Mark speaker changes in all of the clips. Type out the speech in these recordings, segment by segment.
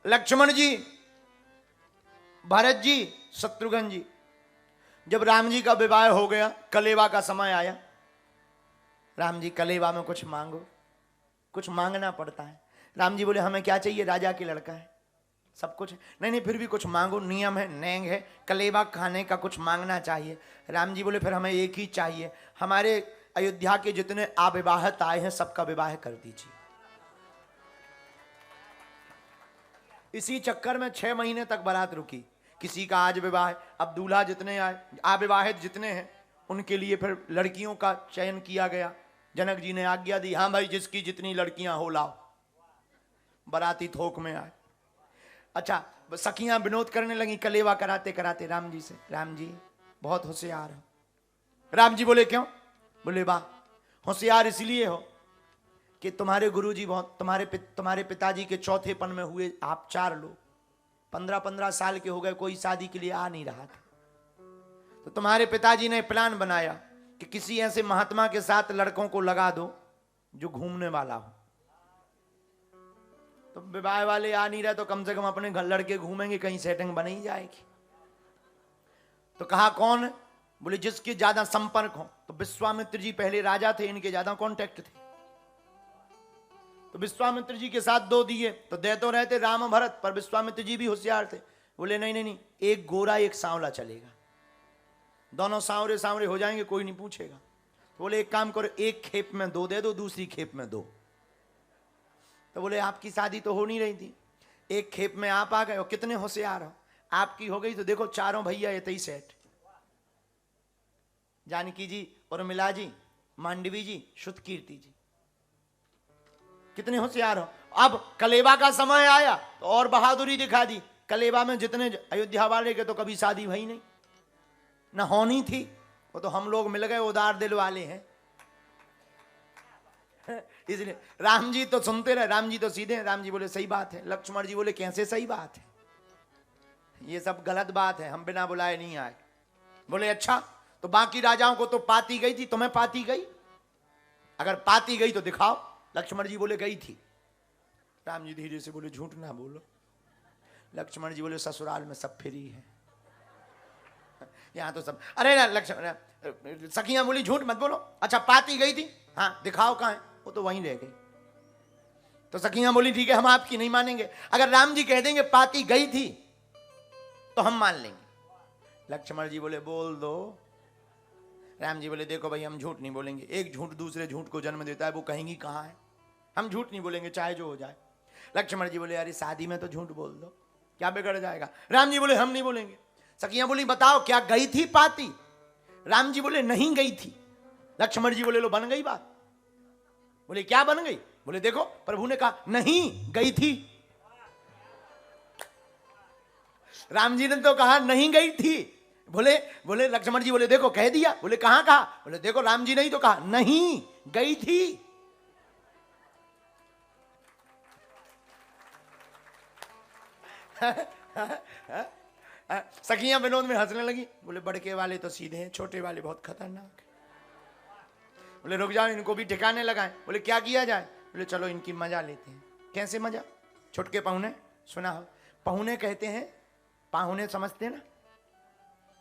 Speaker 1: लक्ष्मण जी, भरत जी, शत्रुघ्न जी, जब राम जी का विवाह हो गया, कलेवा का समय आया, राम जी कलेवा में कुछ मांगो, कुछ मांगना पड़ता है। राम जी बोले हमें क्या चाहिए, राजा की लड़का है, सब कुछ नहीं नहीं फिर भी कुछ मांगो, नियम है, नेंग है, कलेवा खाने का कुछ मांगना चाहिए। राम जी बोले फिर हमें एक ही चाहिए, हमारे अयोध्या के जितने अविवाहित आए हैं सबका विवाह कर दीजिए। इसी चक्कर में 6 महीने तक बारात रुकी, किसी का आज विवाह, अब दूल्हा जितने आए, अविवाहित जितने हैं उनके लिए फिर लड़कियों का चयन किया गया। जनक जी ने आज्ञा दी, हाँ भाई जिसकी जितनी लड़कियां हो लाओ। बाराती थोक में आए। अच्छा, सखियां विनोद करने लगी कलेवा कराते कराते राम जी से, राम जी बहुत होशियार हो। राम जी बोले क्यों? बोले वाह, होशियार इसलिए हो कि तुम्हारे गुरुजी बहुत, तुम्हारे पिताजी के चौथेपन में हुए आप 4 लोग, 15-15 साल के हो गए, कोई शादी के लिए आ नहीं रहा था। तो तुम्हारे पिताजी ने प्लान बनाया कि किसी ऐसे महात्मा के साथ लड़कों को लगा दो जो घूमने वाला हो। तो विवाह वाले आ नहीं रहे तो कम से कम अपने घर लड़के घूमेंगे, कहीं सेटिंग बन ही जाएगी। तो कहा कौन? बोले जिसके ज्यादा संपर्क हो। तो विश्वामित्र जी पहले राजा थे, इनके ज्यादा कांटेक्ट थे। तो विश्वामित्र जी के साथ 2 दिए, तो दे तो रहे थे राम भरत, पर विश्वामित्र जी भी होशियार थे। बोले नहीं नहीं नहीं, एक गोरा एक सांवला चलेगा, दोनों सांवरे सांवरे हो जाएंगे, कोई नहीं पूछेगा। तो बोले एक काम करो, एक खेप में 2 दे दो, दूसरी खेप में 2। तो बोले आपकी शादी तो हो नहीं रही थी, एक खेप में आप आ गए हो, कितने होशियार हो, आपकी हो गई तो देखो चारों भैया ये सेठ, जानकी जी, उर्मिला जी, मांडवी जी, श्रुतकीर्ति जी, कितने होशियार हो। अब कलेवा का समय आया तो और बहादुरी दिखा दी। कलेवा में जितने अयोध्या वाले के तो कभी शादी भई नहीं, ना होनी थी, वो तो हम लोग मिल गए, उदार दिल वाले हैं। इसलिए राम जी तो सुनते रहे, राम जी तो सीधे हैं। राम जी बोले सही बात है। लक्ष्मण जी बोले कैसे सही बात है, ये सब गलत बात है, हम बिना बुलाए नहीं आए। बोले अच्छा, तो बाकी राजाओं को तो पाती गई थी, तुम्हें पाती गई? अगर पाती गई तो दिखाओ। लक्ष्मण जी बोले गई थी। राम जी धीरे से बोले झूठ ना बोलो। लक्ष्मण जी बोले ससुराल में सब फ्री है, यहां तो सब। अरे ना लक्ष्मण, सखियां बोली झूठ मत बोलो। अच्छा पाती गई थी, हाँ दिखाओ कहां है? वो तो वहीं रह गई। तो सखियां बोली ठीक है, हम आपकी नहीं मानेंगे। अगर राम जी कह देंगे पाती गई थी तो हम मान लेंगे। लक्ष्मण जी बोले बोल दो। राम जी बोले देखो भाई, हम झूठ नहीं बोलेंगे, एक झूठ दूसरे झूठ को जन्म देता है, वो कहेंगी कहां है, हम झूठ नहीं बोलेंगे चाहे जो हो जाए। लक्ष्मण जी बोले अरे शादी में तो झूठ बोल दो, क्या बिगड़ जाएगा? राम जी बोले हम नहीं बोलेंगे। सखियां बोली बताओ क्या गई थी पाती? राम जी बोले नहीं गई थी। लक्ष्मण जी बोले लो बन गई बात। बोले क्या बन गई? बोले देखो प्रभु ने कहा नहीं गई थी। राम जी ने तो कहा नहीं गई थी। बोले बोले लक्ष्मण जी बोले देखो कह दिया। बोले कहां कहा? बोले देखो राम जी ने ही तो कहा नहीं गई थी। सखियां विनोद में हंसने लगी। बोले बड़के वाले तो सीधे हैं, छोटे वाले बहुत खतरनाक। बोले रुक जाओ, इनको भी ठिकाने लगाएं। बोले क्या किया जाए? बोले चलो इनकी मजा लेते हैं। कैसे मजा? छुटके पहुने सुना हो? पहुने कहते हैं, पाहुने समझते ना,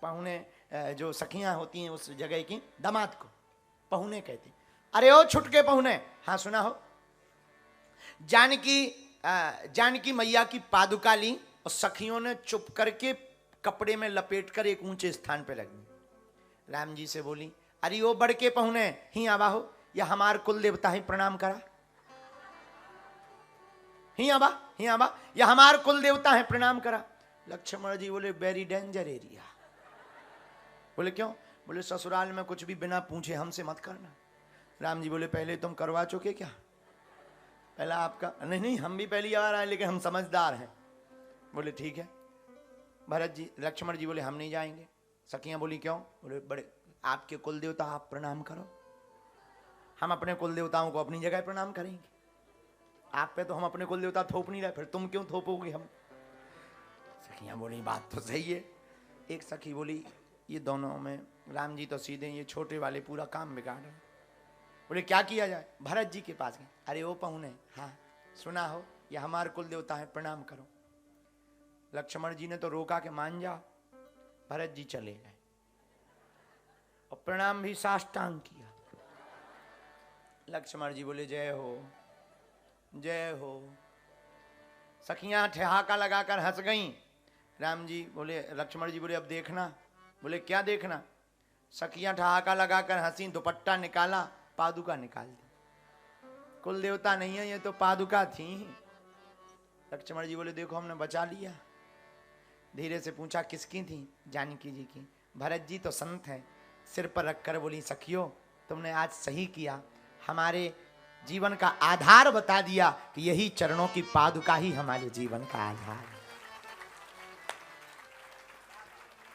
Speaker 1: पाहुने जो सखियां होती हैं उस जगह की, दामाद को पहुने कहते हैं। अरे ओ छुटके पहुने, हाँ सुना हो? जानकी मैया की पादुका ली और सखियों ने चुप करके कपड़े में लपेट कर एक ऊंचे स्थान पे लगी। राम जी से बोली अरे ओ बड़के पहुने ही आवा हो, या हमार कुल देवता ही प्रणाम करा, ही आवा या हमार कुल देवता है प्रणाम करा। लक्ष्मण जी बोले वेरी डेंजर एरिया। बोले क्यों? बोले ससुराल में कुछ भी बिना पूछे हमसे मत करना। राम जी बोले पहले तुम करवा चुके क्या? पहला आपका? नहीं हम भी पहली बार आए, लेकिन हम समझदार हैं। बोले ठीक है। भरत जी, लक्ष्मण जी बोले हम नहीं जाएंगे। सखियां बोली क्यों? बोले बड़े आपके कुल देवता आप प्रणाम करो, हम अपने कुल देवताओं को अपनी जगह प्रणाम करेंगे, आप पे तो हम अपने कुल देवता थोप नहीं रहे, फिर तुम क्यों थोपोगे हम? सखियां बोली बात तो सही है। एक सखी बोली ये दोनों में राम जी तो सीधे, ये छोटे वाले पूरा काम बिगाड़ रहे। बोले क्या किया जाए? भरत जी के पास गए। अरे वो पहुने, हाँ सुना हो, ये हमारे कुल देवता है प्रणाम करो। लक्ष्मण जी ने तो रोका कि मान जा। भरत जी चले गए और प्रणाम भी साष्टांग किया। लक्ष्मण जी बोले जय हो जय हो। सखियां ठहाका लगाकर हंस गईं। राम जी बोले, लक्ष्मण जी बोले अब देखना। बोले क्या देखना? सखियां ठहाका लगाकर हंसी, दुपट्टा निकाला, पादुका निकाल दी। कुल देवता नहीं है ये तो पादुका थी। लक्ष्मण जी बोले देखो हमने बचा लिया। धीरे से पूछा किसकी थी? जानकी जी की। भरत जी तो संत है, सिर पर रखकर बोली सखियों तुमने आज सही किया, हमारे जीवन का आधार बता दिया कि यही चरणों की पादुका ही हमारे जीवन का आधार है।